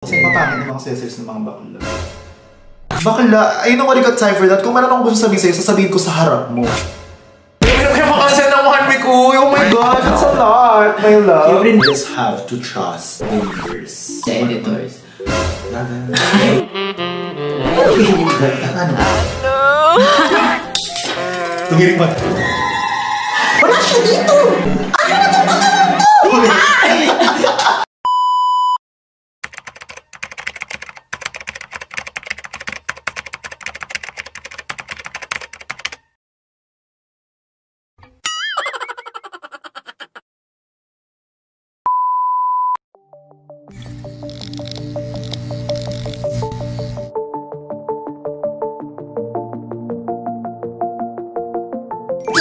Kasi mapangit ng mga accessories ng mga bakla. Bakla, I know what you got time for that. Kung meron akong gusto sabihin sa'yo, sasabihin ko sa harap mo. Kaya makansel ng 1 week, uy! Oh my God, it's a lot, my love. You just have to trust the leaders. The editors. Tumirik ba? Wala siya dito! Ano na ito?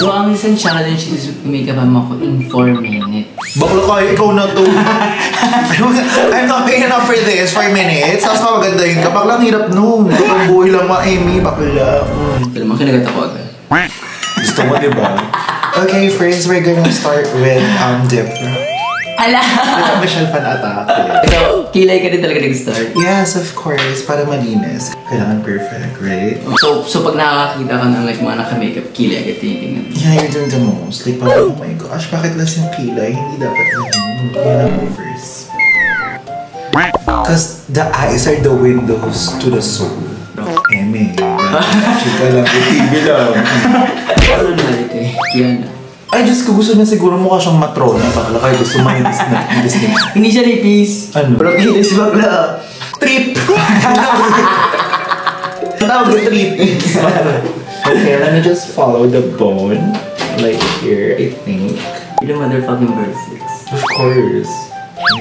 So, ang isang challenge is makeup ako in 4 minutes. Bakla kayo, ikaw na to. I'm not paying enough for this, 4 minutes. Tapos maganda yun ka. Bakla ang hirap nun. Ang buhay lang ma-Amy, bakla. Pero makinagat ako agad. Gusto mo, diba? Okay, friends, we're gonna start with dip. Ala! Ito, Michelle Pan-Atake. So, kilay ka din talaga nag-start? Yes, of course. Para malinis. Kailangan perfect, right? So pag nakakita ka ng like, mga naka-makeup, kilay agad tinitingnan. Yeah, you're doing the most. Like, parang, oh my gosh, bakit less yung kilay? Hindi dapat yun. Yan ang first. Because the eyes are the windows to the soul. Eme. Chika lang, TV lang. Ano na ito eh? Kiana. Ay, Diyos ko, gusto niya siguro mukha siyang matrona. Bakla kayo gusto manitis na. Hindi siya nipis. Ano? Pero kinis bakla. Trip! Tawag yung trip. Okay, let me just follow the bone. Like here, I think. You're the motherfucking verse 6. Of course.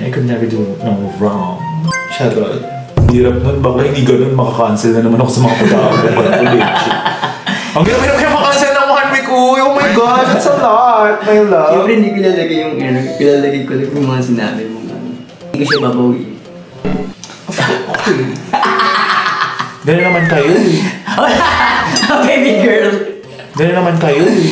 I could never do no wrong. Charot. Hirap nun. Bakla hindi ganun. Makakancel na naman ako sa mga pag-aaral. Ang hirap kayo makancel ng 1 week, uy! Oh my God, that's a lot, my love. Siyempre hindi pinalagay yung pinalagay ko lang yung mga sinabi mo. Hindi ko siya babawi. Okay. Ganun naman kayo eh. Baby girl! Ganun naman kayo eh.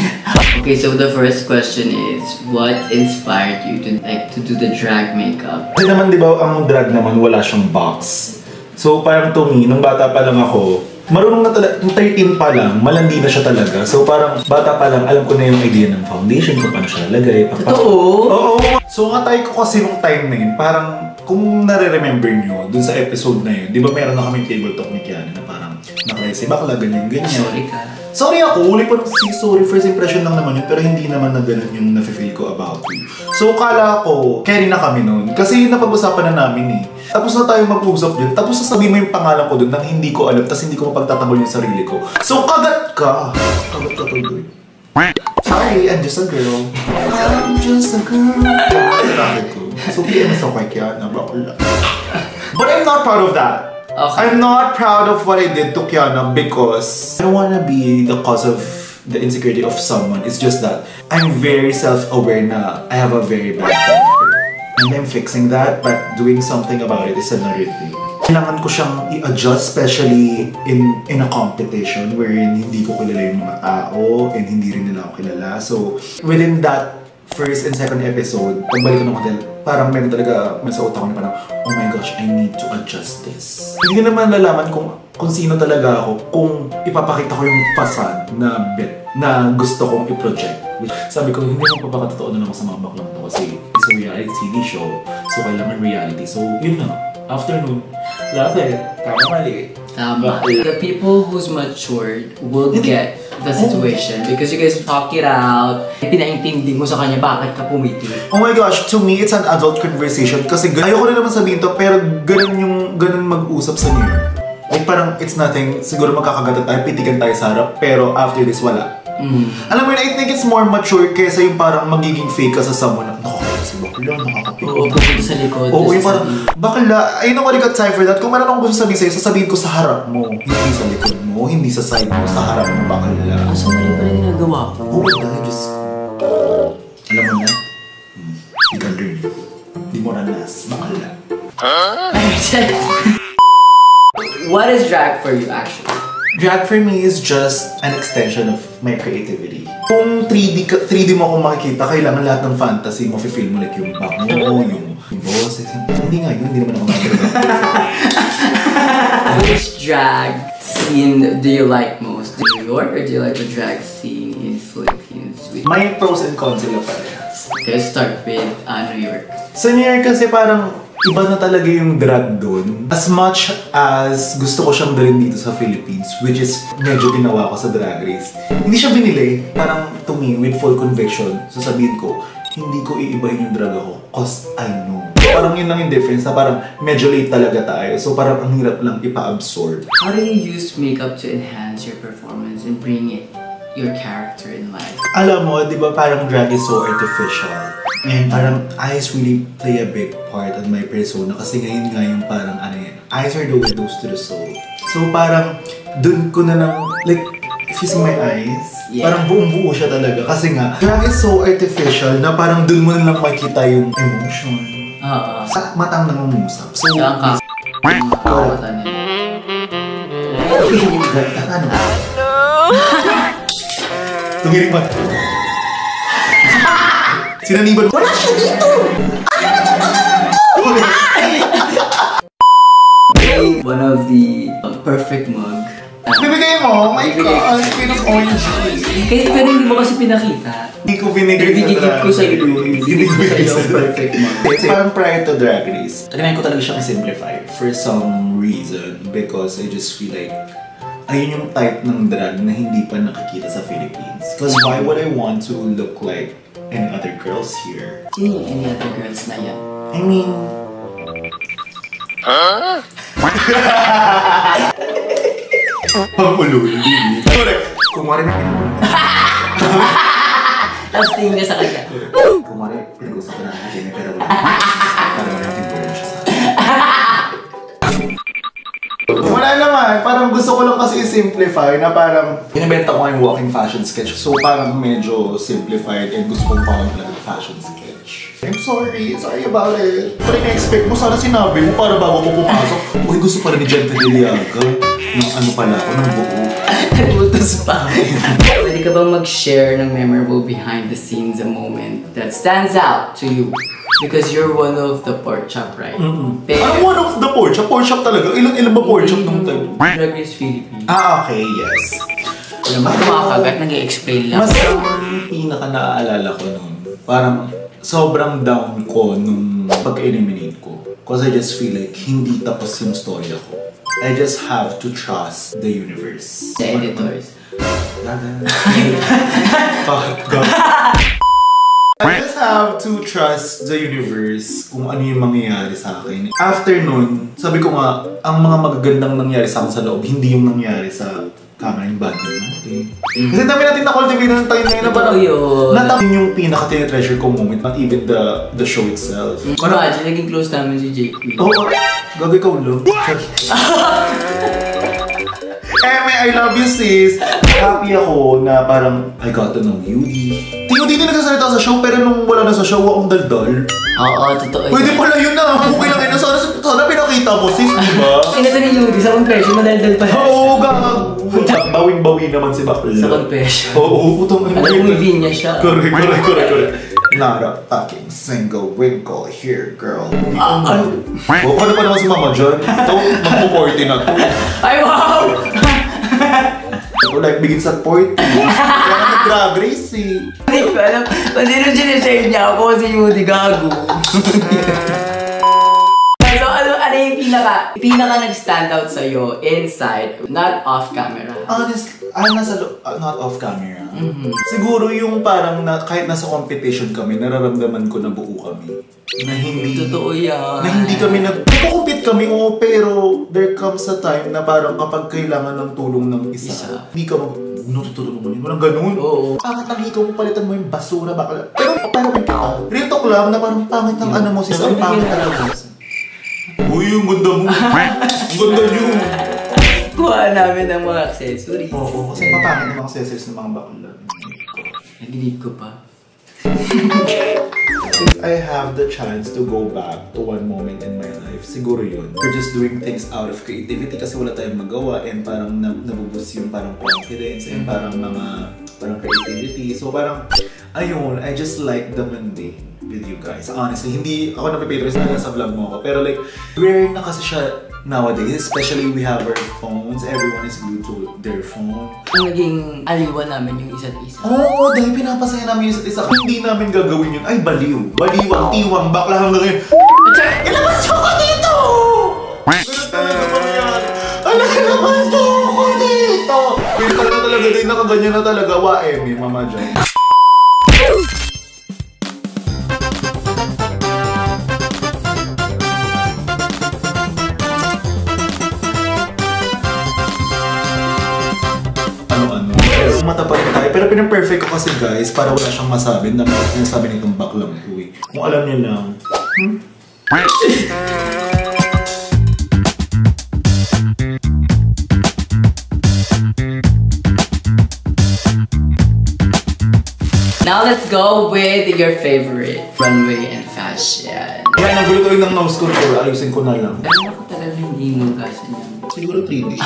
Okay, so the first question is, what inspired you to do the drag makeup? Kasi naman di ba ang drag naman wala siyang box. So parang to me, nung bata pa lang ako, marunong na talaga, 13 pa lang, malandi na siya talaga. So parang bata pa lang, alam ko na yung idea ng foundation, kung paano siya lalagay. Totoo? Oo. So nga tayo ko kasi yung time na yun, parang kung nare-remember nyo, dun sa episode na yun, di ba meron na kami table talk ni Kiana na parang nakalesi, bakla ganyan. Sorry ka. Sorry ako, ulit pa sorry, first impression lang naman yun, pero hindi naman na ganun yung nafe-feel ko about you. So kala ko, carry na kami nun, kasi napag-usapan na namin eh. Tapos na tayo mag-usap yun, tapos sasabihin mo yung pangalan ko dun nang hindi ko alam, tapos hindi ko mapagtatanggol yung sarili ko. So kagat ka! Kagat ka tuloy. Sorry, I'm just a girl. I'm just a girl. Bakit ko? So PMS ako kay Kiana, bakla. But I'm not proud of that. Okay. I'm not proud of what I did to Kiana because I don't wanna be the cause of the insecurity of someone. It's just that I'm very self-aware na I have a very bad temper. And I'm fixing that, but doing something about it is another thing. Kailangan ko siyang i-adjust, especially in a competition wherein hindi ko kilala yung mga tao and hindi rin nila ako kilala. So, within that first and second episode, pagbalik ko ng hotel, parang meron talaga sa utak ko na parang, oh my gosh, I need to adjust this. Hindi naman lalaman kung sino talaga ako kung ipapakita ko yung facade na bit na gusto kong i-project. Sabi ko, hindi mo papakatotoo na naman sa mga baklang to kasi it's a reality TV show. So, kailangan reality. So, yun na. Afternoon, lahat tama mali. Tama. The people who's matured will get the situation because you guys talk it out. Pinaintindi mo sa kanya bakit ka pumiti. Oh my gosh, to me, it's an adult conversation kasi ayoko na naman sabihin to, pero ganun mag-usap sa niyo. Like parang it's nothing, siguro magkakagatan tayo, pitigan tayo sa harap, pero after this, wala. Alam mo yun, I think it's more mature kaysa yung parang magiging fake ka sa someone na nakakaya si bakla, nakakapit. Oo, pupunta sa likod. Oo, yung parang, bakla, I know what you got time for that. Kung meron akong gusto sabihin sa'yo, sasabihin ko sa harap mo. Hindi sa likod mo, hindi sa side mo, sa harap mo, bakla. Asa mali pa rin ginagawa ko? Oo, dahil just... Alam mo na? You can learn. Di mo nanas, bakla. What is drag for you actually? Drag for me is just an extension of my creativity. Kung 3D mo akong makikita, kailangan lahat ng fantasy mo, feel mo like yung back mo, yung Boss, hindi nga yun, hindi naman ako mag-drag. Which drag scene do you like most? New York or do you like the drag scene in Philippines? May pros and cons sila parehas. Let's start with New York. Sa New York kasi parang iba na talaga yung drag dun. As much as gusto ko siyang dalhin dito sa Philippines, which is medyo ginawa ko sa Drag Race, hindi siya binili. Parang to me, with full conviction, sasabihin ko, hindi ko iibahin yung drag ako cause I know. Parang yun lang yung difference na parang medyo late talaga tayo. So parang ang hirap lang ipa-absorb. How do you use makeup to enhance your performance and bring it your character in life? Alam mo, di ba parang drag is so artificial. And parang eyes really play a big part on my persona kasi ngayon nga yung parang ano yan, eyes are the windows to the soul. So parang dun ko na lang, like, if you see my eyes, parang buong-buo siya talaga. Kasi nga, drag is so artificial na parang dun mo na lang makita yung emotion. Sa matang nangungusap. So, ang kakawatan niya. Ano? Tumirik ba? Sinaniban. Wala siya dito! One of the perfect mug. Bibigay mo? Oh my God! Queen of Orange. Pero hindi mo kasi pinakita. Hindi ko binigay sa Bibigay ko sa iyo. Hindi ko binigay sa perfect mug. Parang prior to Drag Race, tagnan ko talaga siyang simplify for some reason because I just feel like ayun yung type ng drag na hindi pa nakikita sa Philippines. Because why would I want to look like any other girls here? Sino yung any other girls na yan? I mean... Huh? Pangulul, hindi. Correct. Kumari na pinag-ulan. Tapos tingin niya sa kanya. Kumari, pinag-usapan na natin pero wala. Para wala natin po siya sa wala naman, parang gusto ko lang kasi i-simplify na parang binibenta ko yung walking fashion sketch. So parang medyo simplified and gusto kong parang talaga fashion sketch. I'm sorry about it. Pero na-expect mo, sana sinabi mo para bago ko pumasok. Uy, gusto pa rin ni Jen Fideliaga ng ano pala ako, ng buo. Nagbutos pa. Pwede ka bang mag-share ng memorable behind the scenes a moment that stands out to you? Because you're one of the pork chop, right? Ano one of the pork chop? Pork chop talaga? Ilan ba pork chop nung time? Drag Race Philippines. Okay, yes. Alam mo, kumakagat, nag-i-explain lang. Mas ang pinaka-naaalala ko nun, parang sobrang down ko nung pag-eliminate ko. Because I just feel like hindi tapos yung story ako. I just have to trust the universe. The editors. I just have to trust the universe kung ano yung mangyayari sa akin. After nun, sabi ko nga, ang mga magagandang nangyari sa akin sa loob, hindi yung nangyari sa camera yung banding natin. Kasi dami natin na-cultivate ng time ngayon na parang natapin yung pinaka-treasure ko moment, not even the show itself. Imagine, naging close namin si JP. Oo, gagawin ka ulo. I love you sis. Happy ako na parang I got to know Yudi. Hindi nagsasalita sa show pero nung wala na sa show akong daldal. Oo, totoo. Pwede pala yun na. Okay lang yun. Sana pinakita mo sis, di ba? Ito ni Yudi sa confession, madaldal pa. Oo, gago. Bawing-bawi naman si Bakla. Sa confession. Oo, putong ina. Alam mo yung vinya siya. Correct. Not a fucking single wrinkle here, girl. Ano pa naman si Mama John? Ito, magpo-40 na to. Ay, wow! Ako like, bigit sa 40. Kaya nag-drag race eh. Hindi ko alam. Pati nung sinishare niya ako si Yudi gago. So, ano yung pinaka nag-stand out sa'yo inside, not off camera? Honestly, not off camera. Siguro yung parang kahit nasa competition kami, nararamdaman ko na buo kami. Na hindi... Totoo yan. Na hindi kami nagko-compete kami, oo, pero there comes a time na parang kapag kailangan ng tulong ng isa. Hindi ka natutulong mo yun. Walang ganun. Oo. Pangit lang ikaw mo palitan mo yung basura, bakla. Pero may kita. Real talk lang na parang pangit ng ano mo, sis. Ang pangit talaga. Uy, yung ganda mo. Ang ganda nyo. Kuha namin ng mga accessories. Oo, kasi mapangit ng mga accessories ng mga bakla. Nag-delete ko pa. If I have the chance to go back to one moment in my life, siguro yun. We're just doing things out of creativity kasi wala tayong magawa and parang nabubus yung parang confidence and parang mga creativity. So parang, ayun, I just like the mundane. with you guys. Honestly, hindi ako napipatron sa vlog mo ako. Pero like, rare na kasi siya nowadays. Especially we have our phones. Everyone is glued to their phone. Ang naging aliwan namin yung isa't isa. Oo, dahil pinapasaya namin yung isa't isa. Kung hindi namin gagawin yun, ay baliw. Baliwang, tiwang, bakla hanggang ngayon. At saka, ilabas mo ko dito! Ganun talaga mangyayari. Ilabas mo ko dito! Wait na talaga din, nakaganyan na talaga. Wa-emi, Mama John. Matapag na tayo. Pero pinaperfect ko kasi guys para wala siyang masabi na sinasabi nitong baklang to eh. Kung alam niyo lang. Now let's go with your favorite runway and fashion. Kaya nagulutuin ng nose contour, ayusin ko na lang. Pero ako talaga hindi magasan yan. Siguro 3 days.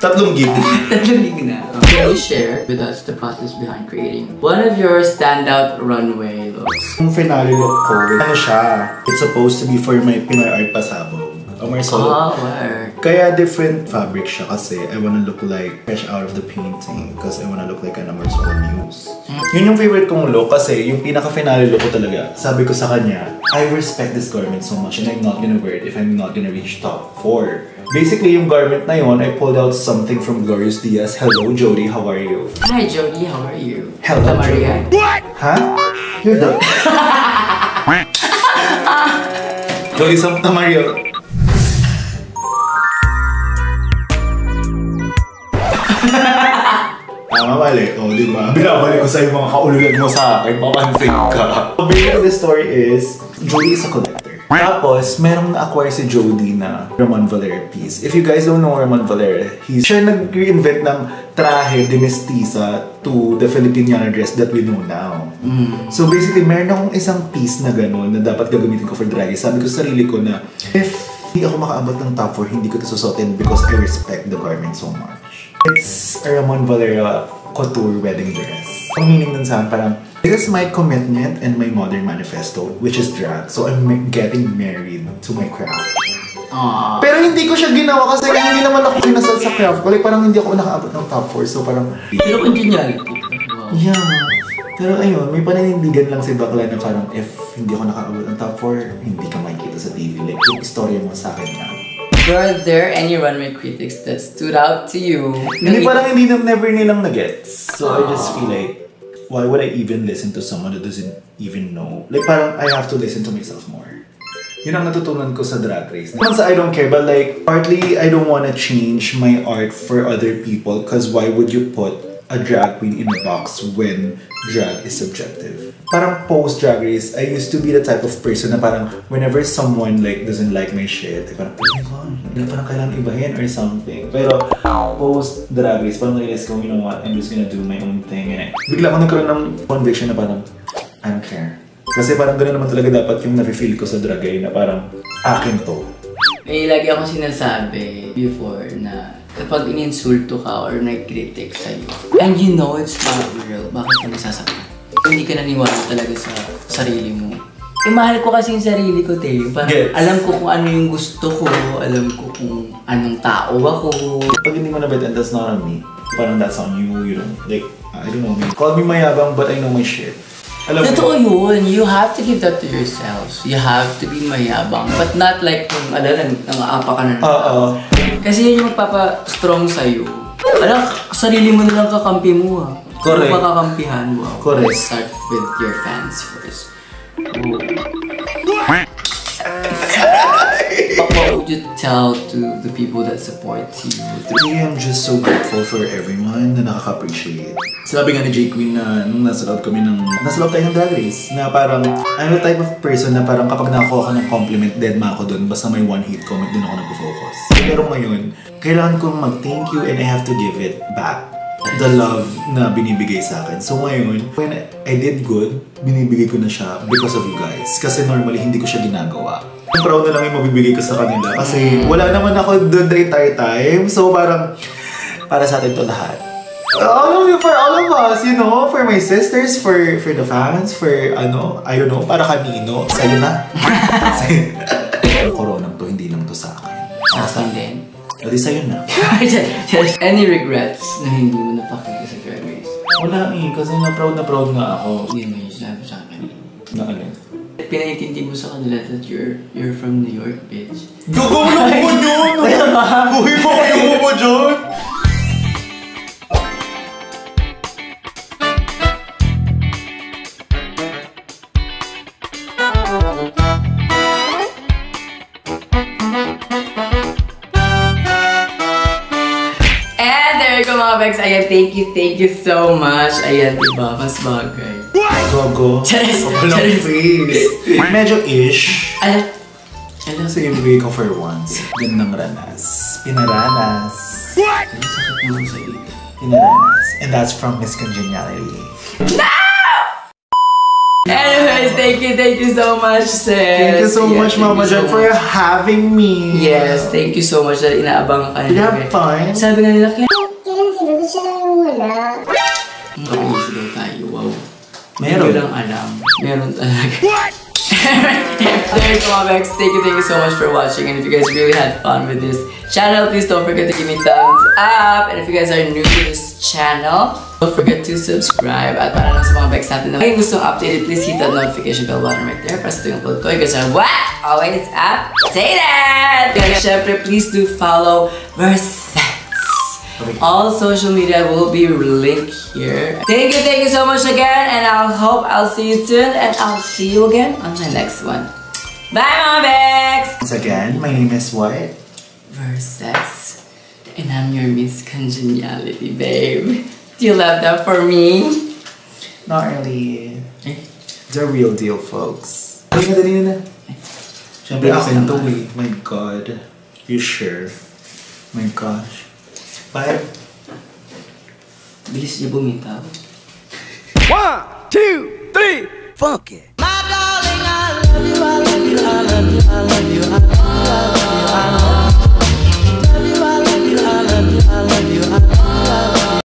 3 gig. 3 gig na. Can you share with us the process behind creating one of your standout runway looks? Yung finale look ko, ano siya? It's supposed to be for my Pinoy art pasabog. O may solo. Oh, where? Kaya different fabric siya kasi I wanna look like fresh out of the painting because I wanna look like an Amorsolo muse. Yun yung favorite kong look kasi yung pinaka-finale look ko talaga. Sabi ko sa kanya, I respect this garment so much and I'm not gonna wear it if I'm not gonna reach top 4. Basically, yung garment na yun, I pulled out something from Glorious Diaz. Hello, Jody, how are you? Hi, Jody, how are you? Hello, Maria. What? Huh? You're the... Jody Santa Maria. Mali. O, di ba? Binabalik ko sa yung mga kaululan mo sa akin. Papansin ka. The beginning of the story is, Jody is a collector. Tapos, merong na-acquire si Jody na Ramon Valera piece. If you guys don't know Ramon Valera, siya nag-reinvent ng traje de mestiza to the Filipiniana dress that we know now. So basically, meron akong isang piece na gano'n na dapat gagamitin ko for drag. Sabi ko sa sarili ko na, if hindi ako makaabot ng top 4, hindi ko ito susuotin because I respect the garment so much. It's a Ramon Valera couture wedding dress. Ang meaning nun saan, parang, this is my commitment and my modern manifesto, which is drag. So I'm getting married to my craft. Aww. Pero hindi ko siya ginawa kasi hindi naman ako kinasal sa craft ko. Like, parang hindi ako nakaabot ng top 4. So parang... Pero congeniality. Wow. Yeah. Pero ayun, may paninindigan lang si Bakla na parang if hindi ako nakaabot ng top 4, hindi ka makikita sa TV. Like, yung istorya mo sa akin na. Were there any runway critics that stood out to you? Hindi, parang hindi never nilang na-gets. So I just feel like, why would I even listen to someone that doesn't even know? Like, parang I have to listen to myself more. Yun ang natutunan ko sa Drag Race. Naman sa I don't care, but like, partly I don't wanna change my art for other people because why would you put a drag queen in a box when drag is subjective? Parang post-Drag Race, I used to be the type of person na parang whenever someone like doesn't like my shit, ay parang, oh my God, hindi na parang kailangan ibahin or something. Pero post-Drag Race, parang narealize ko, you know what, I'm just gonna do my own thing. And bigla ko nagkaroon ng conviction na parang, I don't care. Kasi parang gano'n naman talaga dapat yung nafe-feel ko sa drag na parang, akin to. May lagi akong sinasabi before na kapag ininsulto ka or nag-critic sa'yo, and you know it's not real, bakit ka nasasaktan? Hindi ka naniwala talaga sa sarili mo. Eh, mahal ko kasi yung sarili ko, te. Parang alam ko kung ano yung gusto ko, alam ko kung anong tao ako. Pag hindi mo nabit and that's not on me, parang that's on you, you know. Like, I don't know, man. Call me mayabang but I know my shit. Alam mo? Totoo yun. You have to give that to yourselves. You have to be mayabang. But not like kung nang-aapa ka na. Kasi yun yung magpapa-strong sa'yo. Alam, sarili mo na lang kakampi mo, ha. Correct. Kung makakampihan mo. Correct. Let's start with your fans first. What would you tell to the people that support you? I am just so grateful for everyone na nakaka-appreciate. Sabi nga ni J Queen na nung nasa loob tayo ng Drag Race, na parang I'm the type of person na parang kapag nakakuha ka ng compliment, dead ma ako dun, basta may one hate comment dun ako nag-focus. Pero ngayon, kailangan kong mag-thank you and I have to give it back. The love na binibigay sa akin. So ngayon, when I did good, binibigay ko na siya because of you guys. Kasi normally, hindi ko siya ginagawa. Proud na lang yung mabibigay ko sa kanila. Kasi wala naman ako doon the entire time. So parang, para sa atin to lahat. All of you, for all of us, you know, for my sisters, for the fans, for ano, I don't know, para kanino, sa'yo na. Corona to, hindi lang to sa akin. Sa akin din. O di sa'yo na. Any regrets na hindi mo napakita sa Drag Race? Wala kasi na proud nga ako. Hindi mo yung sinabi sa akin. Na ano? Pinaintindi mo sa kanila that you're from New York, bitch. Gagawin mo yun! Buhay mo kayo mo dyan! And there you go mga Bex. Ayan, thank you so much. Ayan, diba? Mas bagay. Gogo. Charis! Walang face. Medyo ish. Alam. So ibigay ko for once. Gandang ranas. Pinaranas. What? Ano sakit naman sa ito? Pinaranas. And that's from Miss Congeniality. No! Anyways, thank you so much, sis. Thank you so much, Mama Jan, for having me. Yes, thank you so much dahil inaabangan ka Did you have fun? Sabi nga nila, kaya Kailan siya lang yung wala. makaisi daw tayo, wow. Meron. Hindi ko lang alam. Meron talaga. What? There you go, Bex. Thank you so much for watching. And if you guys really had fun with this channel, please don't forget to give me thumbs up. And if you guys are new to this channel, don't forget to subscribe. At para lang sa mga Bex natin na kung gustong updated, please hit that notification bell button right there. Press ito yung upload ko. You guys are what? Always updated! And syempre, please do follow Versex. All social media will be linked here. Thank you so much again, and I hope I'll see you soon, and I'll see you again on my next one. Bye, Mama Bex! Once again, my name is what? Versex, and I'm your Miss Congeniality, babe. Do you love that for me? Not really. The real deal, folks. Dali na. Siyempre, akin to eh. My God. You sure? My gosh. Bye. Bilis niya bumitaw. 1, 2, 3, funk it. My darling, I love you, I love you, I love you, I love you.